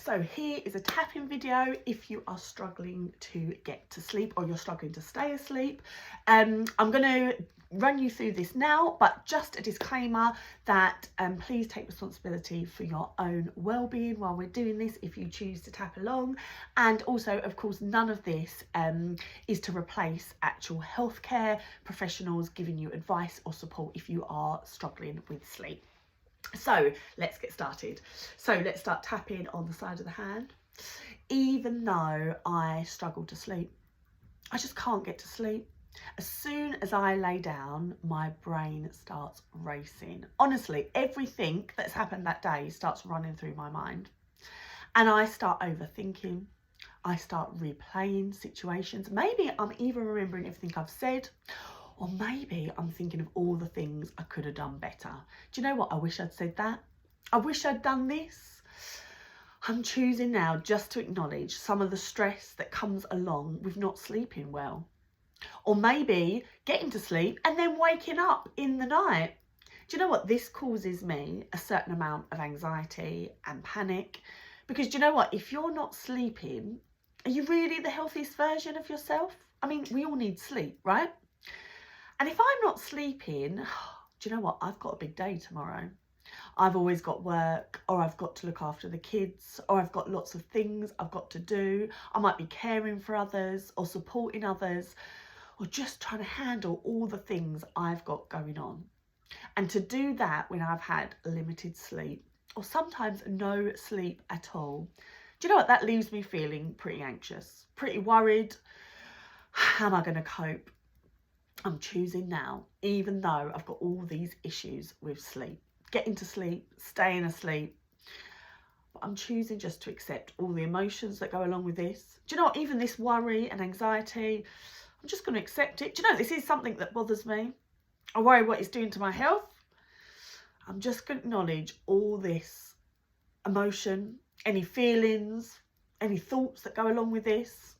So here is a tapping video if you are struggling to get to sleep or you're struggling to stay asleep. I'm going to run you through this now, but just a disclaimer that please take responsibility for your own well-being while we're doing this if you choose to tap along. And also, of course, none of this is to replace actual healthcare professionals giving you advice or support if you are struggling with sleep. So let's get started. So let's start tapping on the side of the hand. Even though I struggle to sleep, I just can't get to sleep. As soon as I lay down, my brain starts racing. Honestly, everything that's happened that day starts running through my mind. And I start overthinking. I start replaying situations. Maybe I'm even remembering everything I've said. Or maybe I'm thinking of all the things I could have done better. Do you know what? I wish I'd said that. I wish I'd done this. I'm choosing now just to acknowledge some of the stress that comes along with not sleeping well. Or maybe getting to sleep and then waking up in the night. Do you know what? This causes me a certain amount of anxiety and panic. Because do you know what? If you're not sleeping, are you really the healthiest version of yourself? I mean, we all need sleep, right? And if I'm not sleeping, do you know what? I've got a big day tomorrow. I've always got work, or I've got to look after the kids, or I've got lots of things I've got to do. I might be caring for others or supporting others, or just trying to handle all the things I've got going on. And to do that when I've had limited sleep, or sometimes no sleep at all, do you know what? That leaves me feeling pretty anxious, pretty worried. How am I going to cope? I'm choosing now, even though I've got all these issues with sleep, getting to sleep, staying asleep. But I'm choosing just to accept all the emotions that go along with this. Do you know what? Even this worry and anxiety, I'm just going to accept it. Do you know, this is something that bothers me. I worry what it's doing to my health. I'm just going to acknowledge all this emotion, any feelings, any thoughts that go along with this.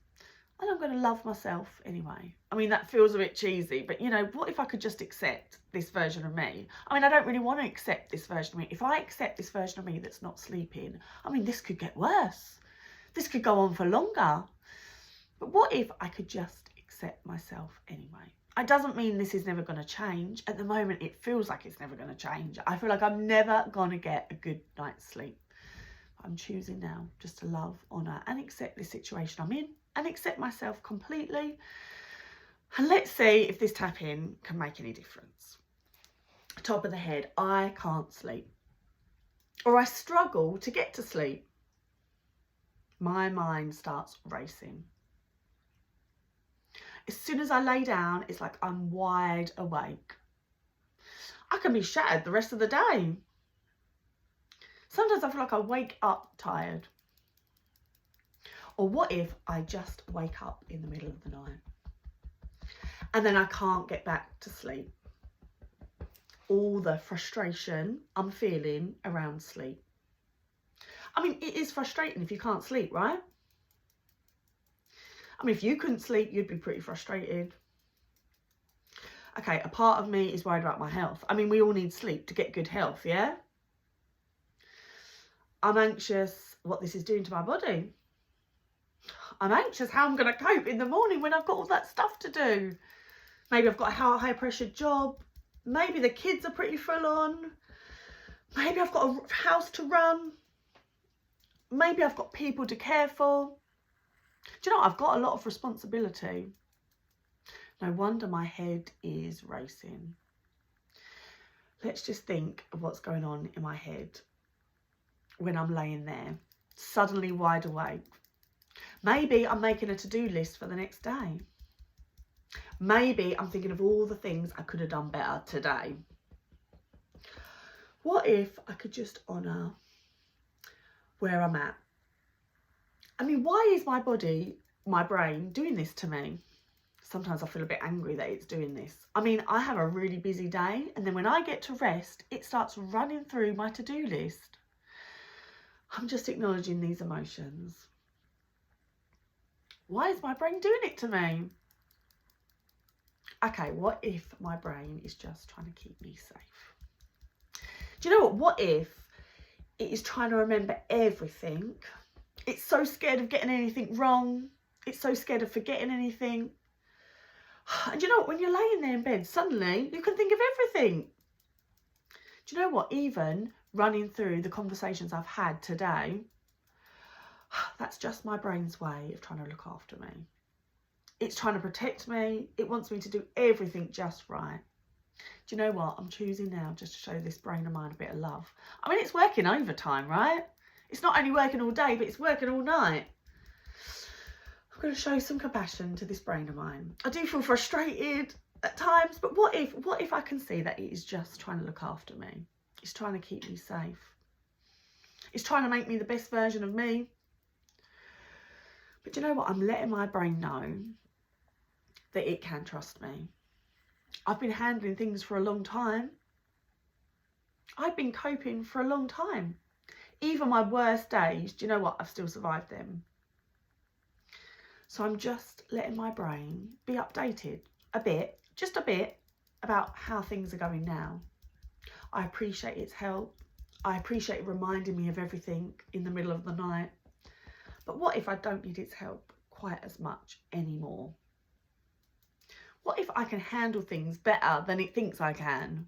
And I'm going to love myself anyway. I mean, that feels a bit cheesy, but you know, what if I could just accept this version of me? I mean, I don't really want to accept this version of me. If I accept this version of me that's not sleeping, I mean, this could get worse. This could go on for longer. But what if I could just accept myself anyway? It doesn't mean this is never going to change. At the moment, it feels like it's never going to change. I feel like I'm never going to get a good night's sleep. I'm choosing now just to love, honour and accept the situation I'm in and accept myself completely. And let's see if this tapping can make any difference. Top of the head, I can't sleep. Or I struggle to get to sleep. My mind starts racing. As soon as I lay down, it's like I'm wide awake. I can be shattered the rest of the day. Sometimes I feel like I wake up tired. Or what if I just wake up in the middle of the night and then I can't get back to sleep? All the frustration I'm feeling around sleep. I mean, it is frustrating if you can't sleep, right? I mean, if you couldn't sleep, you'd be pretty frustrated. Okay, a part of me is worried about my health. I mean, we all need sleep to get good health, yeah? I'm anxious what this is doing to my body. I'm anxious how I'm going to cope in the morning when I've got all that stuff to do. Maybe I've got a high pressure job. Maybe the kids are pretty full on. Maybe I've got a house to run. Maybe I've got people to care for. Do you know, I've got a lot of responsibility. No wonder my head is racing. Let's just think of what's going on in my head when I'm laying there, suddenly wide awake. Maybe I'm making a to-do list for the next day. Maybe I'm thinking of all the things I could have done better today. What if I could just honour where I'm at? I mean, why is my body, my brain doing this to me? Sometimes I feel a bit angry that it's doing this. I mean, I have a really busy day and then when I get to rest, it starts running through my to-do list. I'm just acknowledging these emotions. Why is my brain doing it to me? Okay, what if my brain is just trying to keep me safe? Do you know what? What if it is trying to remember everything It's so scared of getting anything wrong. It's so scared of forgetting anything. And you know what? When you're laying there in bed, suddenly you can think of everything. Do you know what? Even running through the conversations I've had today, that's just my brain's way of trying to look after me. It's trying to protect me. It wants me to do everything just right. Do you know what? I'm choosing now just to show this brain of mine a bit of love. I mean, it's working overtime, right? It's not only working all day, but it's working all night. I'm going to show some compassion to this brain of mine. I do feel frustrated at times, but what if I can see that it is just trying to look after me? It's trying to keep me safe. It's trying to make me the best version of me. But you know what? I'm letting my brain know that it can trust me. I've been handling things for a long time. I've been coping for a long time. Even my worst days, do you know what? I've still survived them. So I'm just letting my brain be updated a bit, just a bit, about how things are going now. I appreciate its help. I appreciate it reminding me of everything in the middle of the night. But what if I don't need its help quite as much anymore? What if I can handle things better than it thinks I can?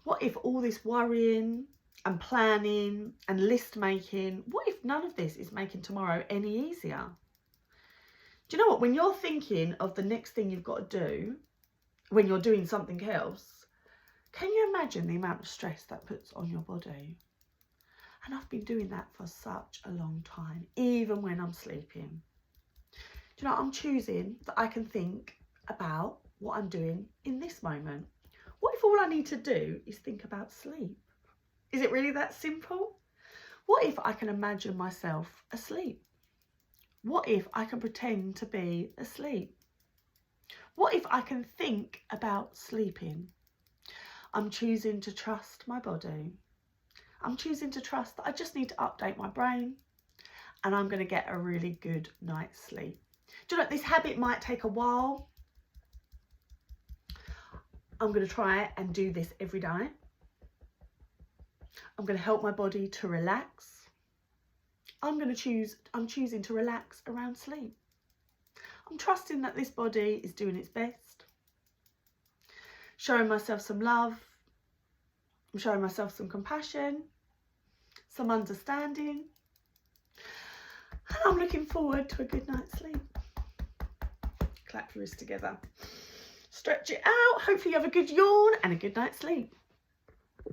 What if all this worrying and planning and list making, what if none of this is making tomorrow any easier? Do you know what? When you're thinking of the next thing you've got to do, when you're doing something else, can you imagine the amount of stress that puts on your body? And I've been doing that for such a long time, even when I'm sleeping. Do you know, I'm choosing that I can think about what I'm doing in this moment. What if all I need to do is think about sleep? Is it really that simple? What if I can imagine myself asleep? What if I can pretend to be asleep? What if I can think about sleeping? I'm choosing to trust my body. I'm choosing to trust that I just need to update my brain and I'm going to get a really good night's sleep. Do you know, this habit might take a while. I'm going to try and do this every night. I'm going to help my body to relax. I'm choosing to relax around sleep. I'm trusting that this body is doing its best. Showing myself some love. I'm showing myself some compassion, some understanding. And I'm looking forward to a good night's sleep. Clap your wrists together. Stretch it out. Hopefully you have a good yawn and a good night's sleep.